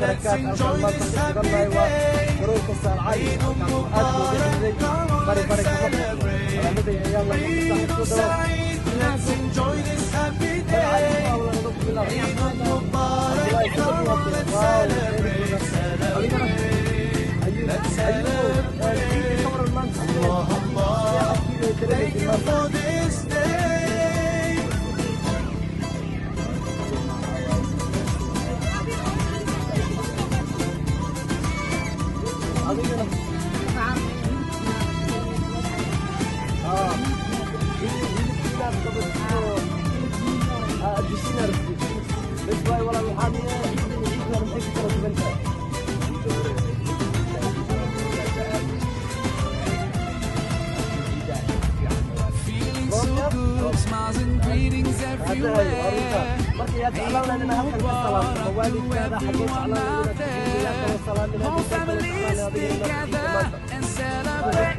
let's enjoy this happy day. عيد مبارك come celebrate. عيد سعيد let's enjoy this happy day. عيد مبارك come let's celebrate. Let's celebrate. Allah Allah, thank you for this day. Feeling so good, smiles and greetings everywhere. Whole families together and celebrate.